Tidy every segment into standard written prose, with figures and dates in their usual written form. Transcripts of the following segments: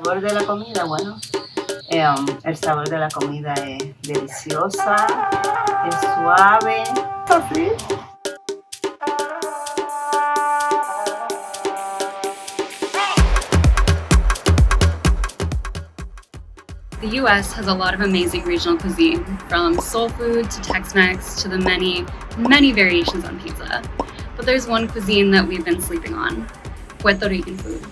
sabor de la comida, bueno, el sabor de la comida es deliciosa, es suave, así. The US has a lot of amazing regional cuisine, from soul food to Tex-Mex to the many, many variations on pizza. But there's one cuisine that we've been sleeping on: Puerto Rican food.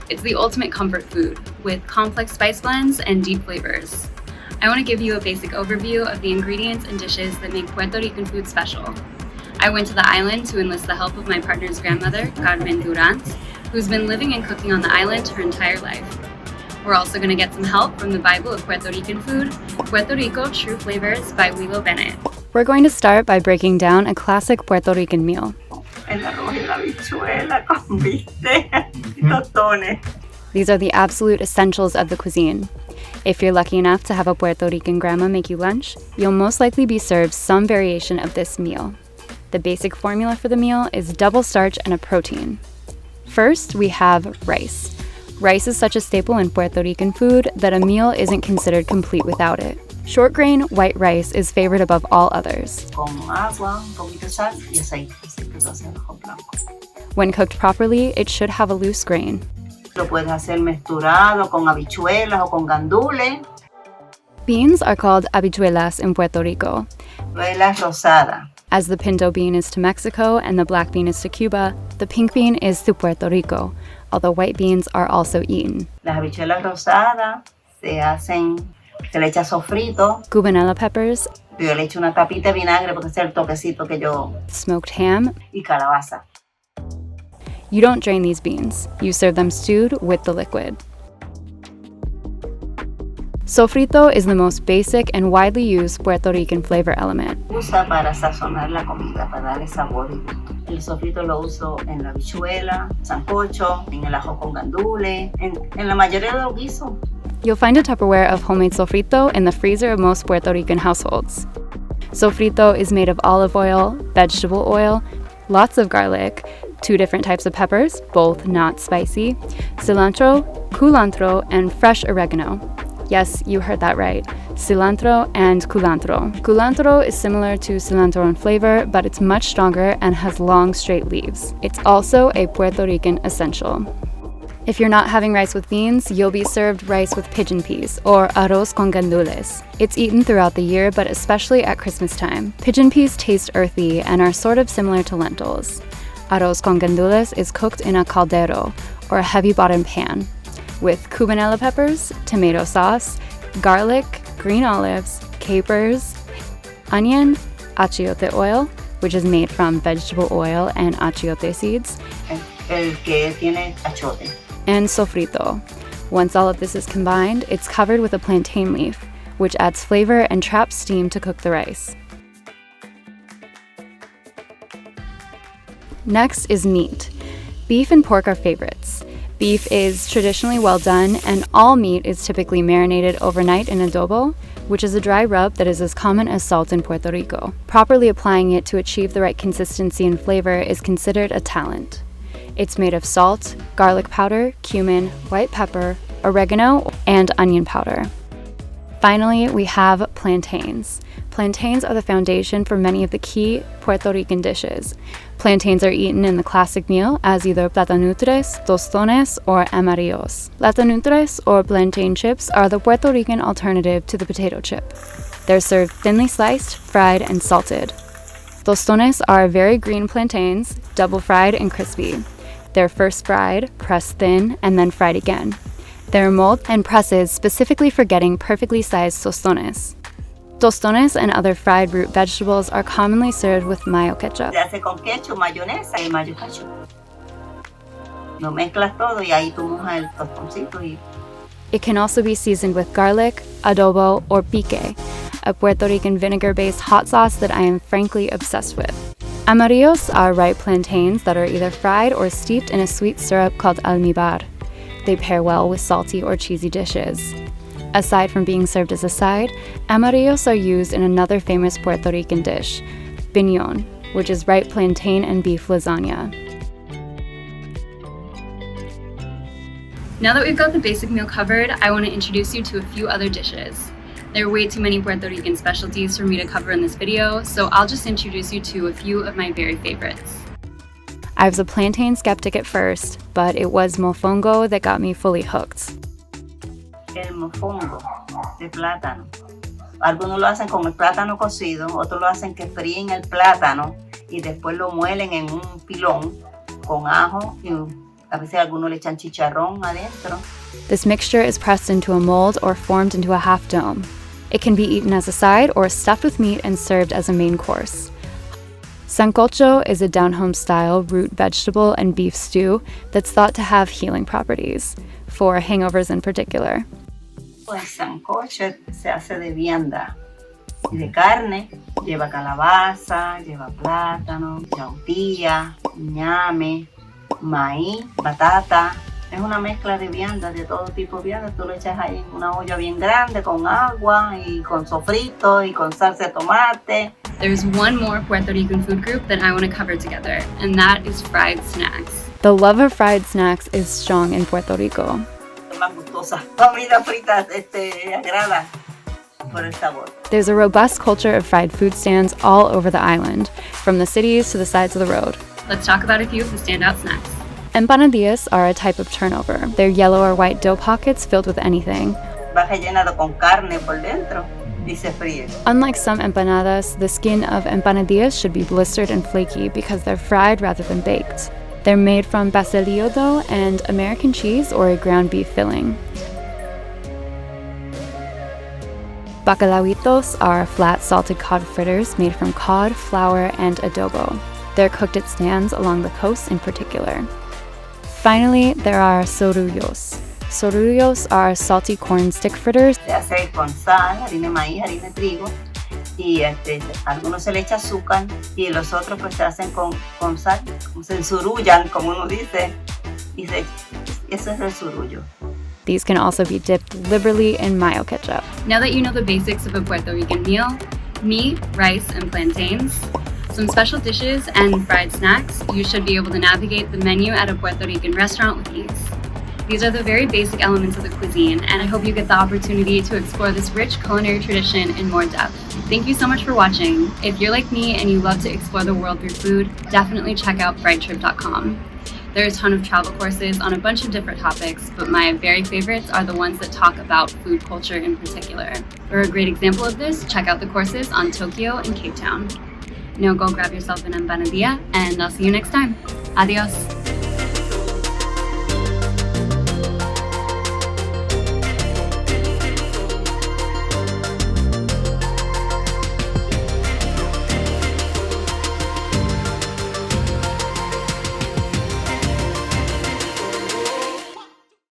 It's the ultimate comfort food, with complex spice blends and deep flavors. I want to give you a basic overview of the ingredients and dishes that make Puerto Rican food special. I went to the island to enlist the help of my partner's grandmother, Carmen Durant, who's been living and cooking on the island her entire life. We're also going to get some help from the Bible of Puerto Rican food, Puerto Rico True Flavors by Willow Bennett. We're going to start by breaking down a classic Puerto Rican meal. El arroz y la habichuela con bistec y tostones. These are the absolute essentials of the cuisine. If you're lucky enough to have a Puerto Rican grandma make you lunch, you'll most likely be served some variation of this meal. The basic formula for the meal is double starch and a protein. First, we have rice. Rice is such a staple in Puerto Rican food that a meal isn't considered complete without it. Short grain white rice is favored above all others. Con agua, un poquito de sal y aceite. Aceite de arroz blanco. When cooked properly, it should have a loose grain. Lo puedes hacer mezclado con habichuelas o con gandules. Beans are called habichuelas in Puerto Rico. Habichuelas rosadas. As the pinto bean is to Mexico and the black bean is to Cuba, the pink bean is to Puerto Rico, although white beans are also eaten. Las habichuelas rosadas se le echa sofrito. Cubanella peppers. Yo le echo una tapita de vinagre porque es el toquecito que yo... Smoked ham. Y calabaza. You don't drain these beans. You serve them stewed with the liquid. Sofrito is the most basic and widely used Puerto Rican flavor element. Usa para sazonar la comida, para darle sabor y gusto. El sofrito lo uso en la habichuela, sancocho, en el ajo con gandules, en la mayoría de los guisos. You'll find a Tupperware of homemade sofrito in the freezer of most Puerto Rican households. Sofrito is made of olive oil, vegetable oil, lots of garlic, 2 different types of peppers, both not spicy, cilantro, culantro, and fresh oregano. Yes, you heard that right. Cilantro and culantro. Culantro is similar to cilantro in flavor, but it's much stronger and has long, straight leaves. It's also a Puerto Rican essential. If you're not having rice with beans, you'll be served rice with pigeon peas, or arroz con candules. It's eaten throughout the year, but especially at Christmas time. Pigeon peas taste earthy and are sort of similar to lentils. Arroz con candules is cooked in a caldero, or a heavy-bottom pan, with cubanella peppers, tomato sauce, garlic, green olives, capers, onion, achiote oil, which is made from vegetable oil and achiote seeds, El que tiene achote. and sofrito. Once all of this is combined, it's covered with a plantain leaf, which adds flavor and traps steam to cook the rice. Next is meat. Beef and pork are favorites. Beef is traditionally well done, and all meat is typically marinated overnight in adobo, which is a dry rub that is as common as salt in Puerto Rico. Properly applying it to achieve the right consistency and flavor is considered a talent. It's made of salt, garlic powder, cumin, white pepper, oregano, and onion powder. Finally, we have plantains. Plantains are the foundation for many of the key Puerto Rican dishes. Plantains are eaten in the classic meal as either platanutres, tostones, or amarillos. Platanutres, or plantain chips, are the Puerto Rican alternative to the potato chip. They're served thinly sliced, fried, and salted. Tostones are very green plantains, double fried and crispy. They're first fried, pressed thin, and then fried again. They're molded and presses specifically for getting perfectly sized tostones. Tostones and other fried root vegetables are commonly served with mayo ketchup. Se hace con ketchup, mayonesa y mayo ketchup. Lo mezclas todo y ahí tú mojas el tostoncito y... It can also be seasoned with garlic, adobo, or pique, a Puerto Rican vinegar-based hot sauce that I am frankly obsessed with. Amarillos are ripe plantains that are either fried or steeped in a sweet syrup called almíbar. They pair well with salty or cheesy dishes. Aside from being served as a side, amarillos are used in another famous Puerto Rican dish, piñón, which is ripe plantain and beef lasagna. Now that we've got the basic meal covered, I want to introduce you to a few other dishes. There are way too many Puerto Rican specialties for me to cover in this video, so I'll just introduce you to a few of my very favorites. I was a plantain skeptic at first, but it was mofongo that got me fully hooked. El mofongo de plátano. Algunos lo hacen con el plátano cocido, otros lo hacen que fríen el plátano y después lo muelen en un pilón con ajo y a veces algunos le echan chicharrón adentro. This mixture is pressed into a mold or formed into a half dome. It can be eaten as a side or stuffed with meat and served as a main course. Sancocho is a down-home style root vegetable and beef stew that's thought to have healing properties, for hangovers in particular. El sancocho se hace de vianda y de carne, lleva calabaza, lleva plátano, yautía, ñame, maíz, batata. Es una mezcla de viandas, de todo tipo de viandas. Tú lo echas ahí en una olla bien grande con agua y con sofrito y con salsa de tomate. There's one more Puerto Rican food group that I want to cover together, and that is fried snacks. The love of fried snacks is strong in Puerto Rico. Más gustosa. Comida frita agrada por el sabor. There's a robust culture of fried food stands all over the island, from the cities to the sides of the road. Let's talk about a few of the standout snacks. Empanadillas are a type of turnover. They're yellow or white dough pockets filled with anything. Va rellenado con carne por dentro y se fríe. Unlike some empanadas, the skin of empanadillas should be blistered and flaky because they're fried rather than baked. They're made from pastelillo dough and American cheese or a ground beef filling. Bacalaoitos are flat salted cod fritters made from cod, flour, and adobo. They're cooked at stands along the coast in particular. Finally, there are sorullos. Sorullos are salty corn stick fritters. Se hace con sal, harina de maíz, harina de trigo y algunos se le echa azúcar y los otros pues se hacen con sal, se ensurullan como uno dice y eso es el surullo. These can also be dipped liberally in mayo ketchup. Now that you know the basics of a Puerto Rican meal, meat, rice, and plantains, some special dishes, and fried snacks, you should be able to navigate the menu at a Puerto Rican restaurant with ease. These are the very basic elements of the cuisine, and I hope you get the opportunity to explore this rich culinary tradition in more depth. Thank you so much for watching. If you're like me and you love to explore the world through food, definitely check out brighttrip.com. There are a ton of travel courses on a bunch of different topics, but my very favorites are the ones that talk about food culture in particular. For a great example of this, check out the courses on Tokyo and Cape Town. Now go grab yourself an empanadilla, and I'll see you next time. Adios.